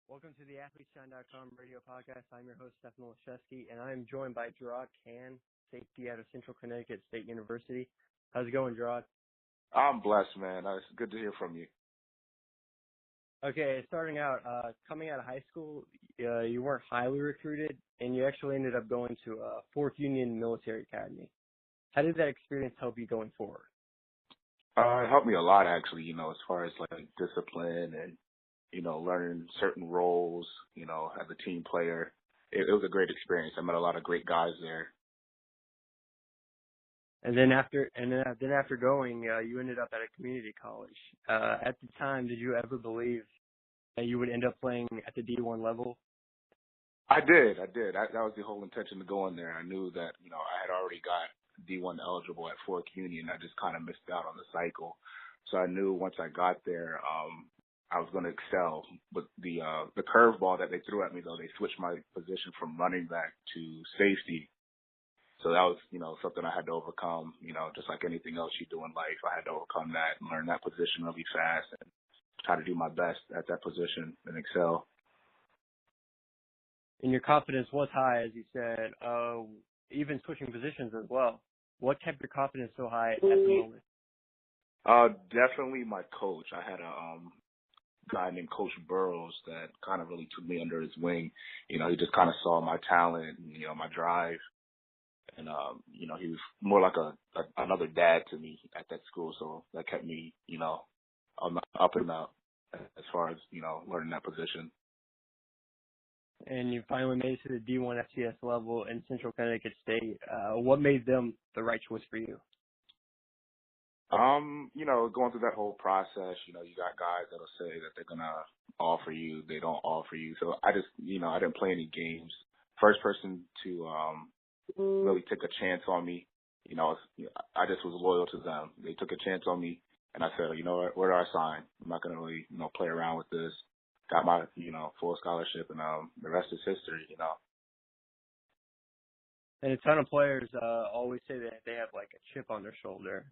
Welcome to the AthleteShine.com radio podcast. I'm your host, Stefan Olszewski, and I'm joined by Jarrod Cann, safety out of Central Connecticut State University. How's it going, Jarrod? I'm blessed, man. It's good to hear from you. Okay, starting out, coming out of high school, you weren't highly recruited, and you actually ended up going to Fourth Union Military Academy. How did that experience help you going forward? It helped me a lot, actually, as far as like discipline and, learning certain roles, as a team player. It was a great experience. I met a lot of great guys there. And then after going, you ended up at a community college. At the time, did you ever believe that you would end up playing at the D1 level? I did. That was the whole intention to go in there. I knew that, I had already got D1 eligible at Fourth Union. I just kind of missed out on the cycle. So I knew once I got there, I was going to excel. But the curveball that they threw at me, though, they switched my position from running back to safety. So that was, something I had to overcome, just like anything else you do in life. I had to overcome that and learn that position really fast and try to do my best at that position and excel. And your confidence was high, as you said, even switching positions as well. What kept your confidence so high at the moment? Definitely my coach. I had a guy named Coach Burrows that kind of really took me under his wing. He just kind of saw my talent, and, my drive. And, he was more like another dad to me at that school. So that kept me, on the up and up as far as, learning that position. And you finally made it to the D1 FCS level in Central Connecticut State. What made them the right choice for you? Going through that whole process, you got guys that'll say that they're going to offer you, they don't offer you. So I just, I didn't play any games. First person to really take a chance on me, I just was loyal to them. They took a chance on me, and I said, what, where do I sign? I'm not going to really, play around with this. Got my, full scholarship, and the rest is history, And a ton of players always say that they have like a chip on their shoulder.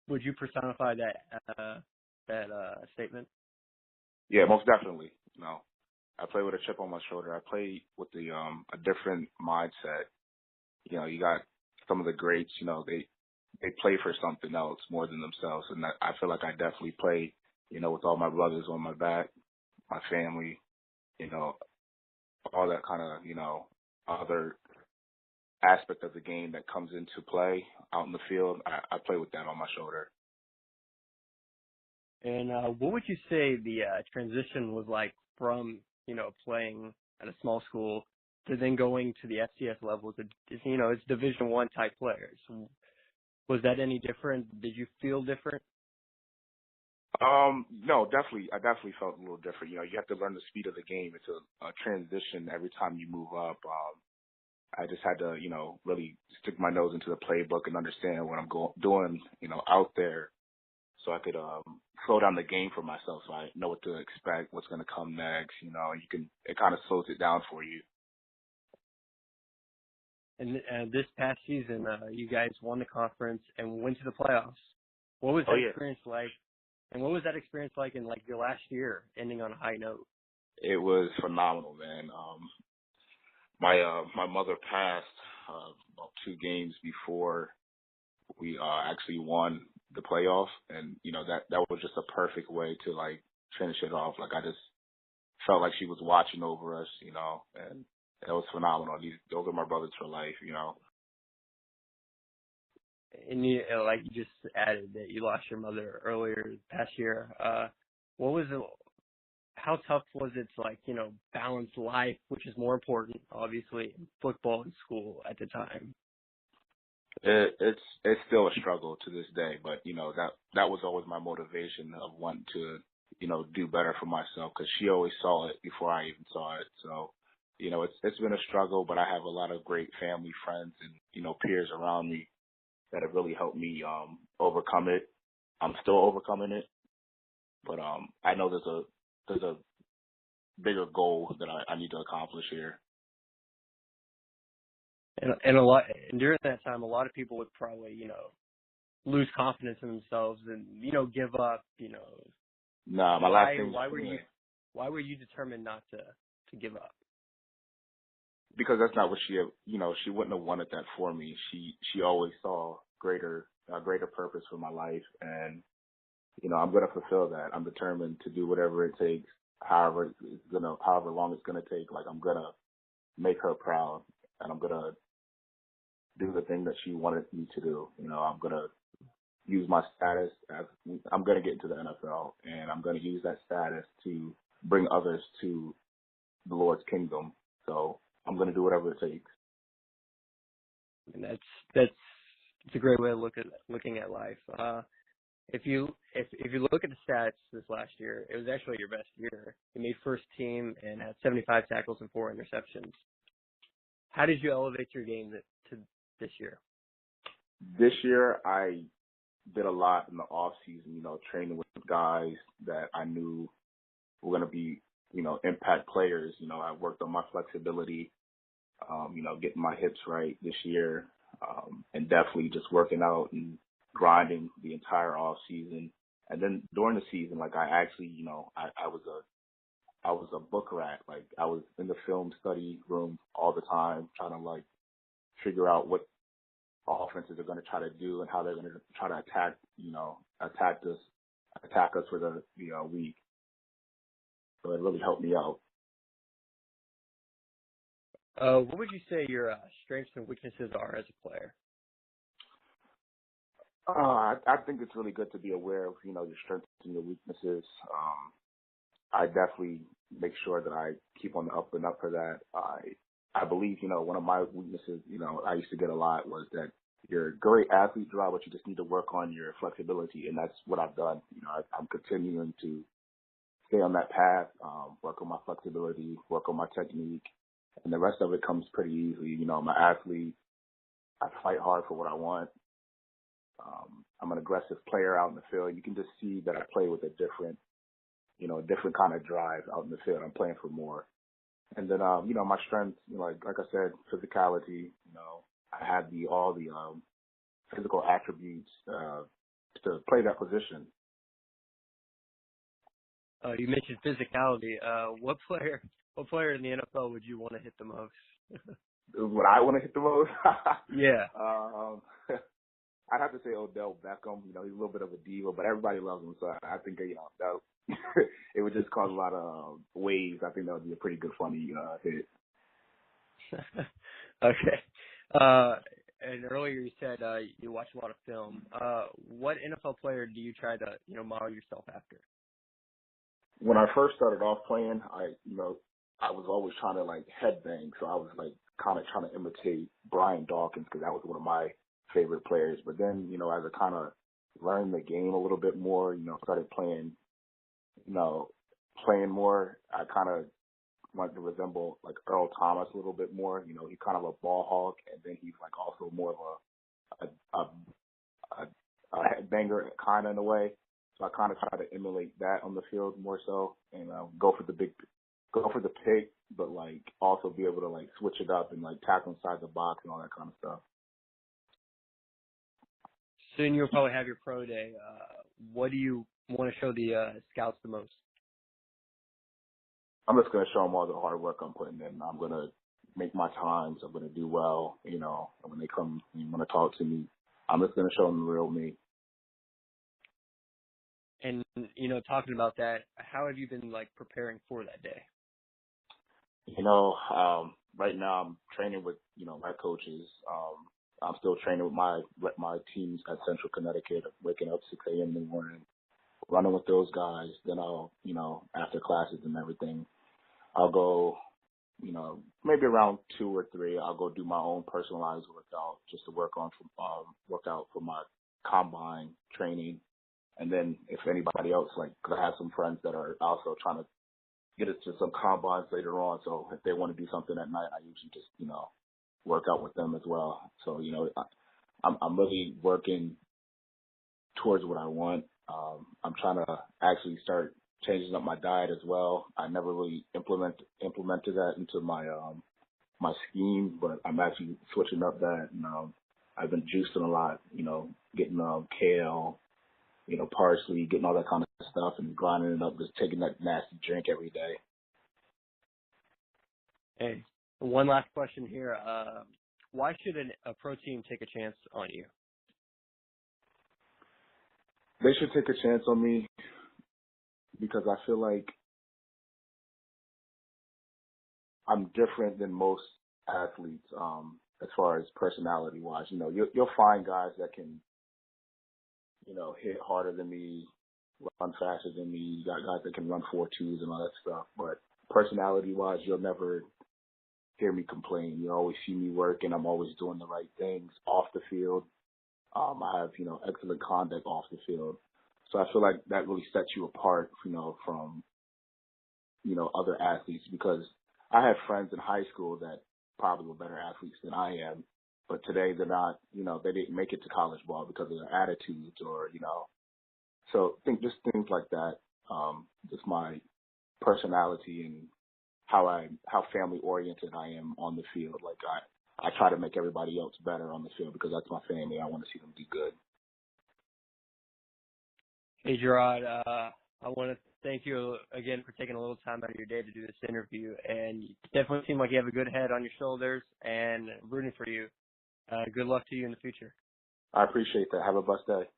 Would you personify that statement? Yeah, most definitely. I play with a chip on my shoulder. I play with a different mindset. You got some of the greats. They play for something else more than themselves, and I feel like I definitely play. With all my brothers on my back, my family. All that kind of other aspect of the game that comes into play out in the field. I play with that on my shoulder. And what would you say the transition was like from, playing at a small school to then going to the FCS level to, it's Division I type players? Was that any different? Did you feel different? No, definitely. I definitely felt a little different. You have to learn the speed of the game. It's a transition every time you move up. I just had to, really stick my nose into the playbook and understand what I'm doing, out there, so I could slow down the game for myself, so I know what to expect, what's going to come next. It kind of slows it down for you. And this past season, you guys won the conference and went to the playoffs. What was that experience like? And what was that experience like in your last year, ending on a high note? It was phenomenal, man. My mother passed about 2 games before we actually won the playoff, and that was just a perfect way to finish it off. I just felt like she was watching over us, and it was phenomenal. Those are my brothers for life, And you just added that you lost your mother earlier this past year. What was it? How tough was it to balance life, which is more important, obviously, in football and school at the time? It's still a struggle to this day, but that was always my motivation of wanting to do better for myself, because she always saw it before I even saw it. So it's been a struggle, but I have a lot of great family, friends, and peers around me that have really helped me overcome it. I'm still overcoming it, but I know there's a bigger goal that I need to accomplish here. And during that time, a lot of people would probably, lose confidence in themselves and, give up, Nah, my last name. Why were you? Why were you determined not to give up? Because that's not what she wouldn't have wanted that for me. She always saw a greater purpose for my life, and I'm going to fulfill that. I'm determined to do whatever it takes, however long it's going to take. Like, I'm going to make her proud, and I'm going to do the thing that she wanted me to do. I'm going to use my status I'm going to get into the NFL, and I'm going to use that status to bring others to the Lord's kingdom. So I'm going to do whatever it takes. And that's a great way of looking at life. If you look at the stats this last year, it was actually your best year. You made first team and had 75 tackles and 4 interceptions. How did you elevate your game to this year? This year, I did a lot in the off season, training with guys that I knew were going to be, impact players. I worked on my flexibility, getting my hips right this year, and definitely just working out and grinding the entire off season. And then during the season, like, I actually, I was a book rat. Like, I was in the film study room all the time, trying to like figure out what offenses are going to try to do and how they're going to try to attack us for the week. So it really helped me out. What would you say your strengths and weaknesses are as a player? I think it's really good to be aware of, your strengths and your weaknesses. I definitely make sure that I keep on the up and up for that. I believe, one of my weaknesses, I used to get a lot was that you're a great athlete, Jarrod, but you just need to work on your flexibility, and that's what I've done. I'm continuing to stay on that path, work on my flexibility, work on my technique, and the rest of it comes pretty easily. I'm an athlete. I fight hard for what I want. I'm an aggressive player out in the field. You can just see that I play with a different kind of drive out in the field. I'm playing for more. And then, my strengths, like I said, physicality, I had all the physical attributes to play that position. You mentioned physicality. What player in the NFL would you want to hit the most? Would I want to hit the most? Yeah. I'd have to say Odell Beckham. He's a little bit of a diva, but everybody loves him. So I think that it would just cause a lot of waves. I think that would be a pretty good, funny hit. Okay. And earlier you said you watch a lot of film. What NFL player do you try to model yourself after? When I first started off playing, I was always trying to like headbang. So I was like kind of trying to imitate Brian Dawkins because that was one of my favorite players. But then, as I kind of learned the game a little bit more, started playing more, I kind of wanted to resemble like Earl Thomas a little bit more. He's kind of a ball hawk, and then he's like also more of a headbanger kind of in a way. So I kind of try to emulate that on the field more so, and go for the pick, but like also be able to like switch it up and like tackle inside the box and all that kind of stuff. Soon you'll probably have your pro day. What do you want to show the scouts the most? I'm just going to show them all the hard work I'm putting in. I'm going to make my times. I'm going to do well, and when they come and want to talk to me, I'm just going to show them the real me. And, talking about that, how have you been like preparing for that day? Right now I'm training with, my coaches. I'm still training with my teams at Central Connecticut, waking up 6 a.m. in the morning, running with those guys. Then I'll, after classes and everything, I'll go, maybe around 2 or 3, I'll go do my own personalized workout just to work out for my combine training. And then if anybody else, like, cause I have some friends that are also trying to get us to some combines later on. So if they want to do something at night, I usually just, work out with them as well. So, I'm really working towards what I want. I'm trying to actually start changing up my diet as well. I never really implemented that into my my scheme, but I'm actually switching up that. And I've been juicing a lot, getting kale, parsley, getting all that kind of stuff and grinding it up, just taking that nasty drink every day. Hey, one last question here. Why should a pro team take a chance on you? They should take a chance on me because I feel like I'm different than most athletes as far as personality-wise. You know, you'll find guys that can, you know, hit harder than me, run faster than me. You got guys that can run 4.2s and all that stuff. But personality-wise, you'll never hear me complain. You always see me working. I'm always doing the right things off the field. I have, you know, excellent conduct off the field. So I feel like that really sets you apart, you know, from, you know, other athletes, because I have friends in high school that probably were better athletes than I am, but today they're not, you know, they didn't make it to college ball because of their attitudes or, you know, so I think just things like that, just my personality and how family oriented I am on the field. Like I try to make everybody else better on the field because that's my family. I want to see them do good. Hey, Jarrod, I want to thank you again for taking a little time out of your day to do this interview. And you definitely seem like you have a good head on your shoulders, and rooting for you. Good luck to you in the future. I appreciate that. Have a blessed day.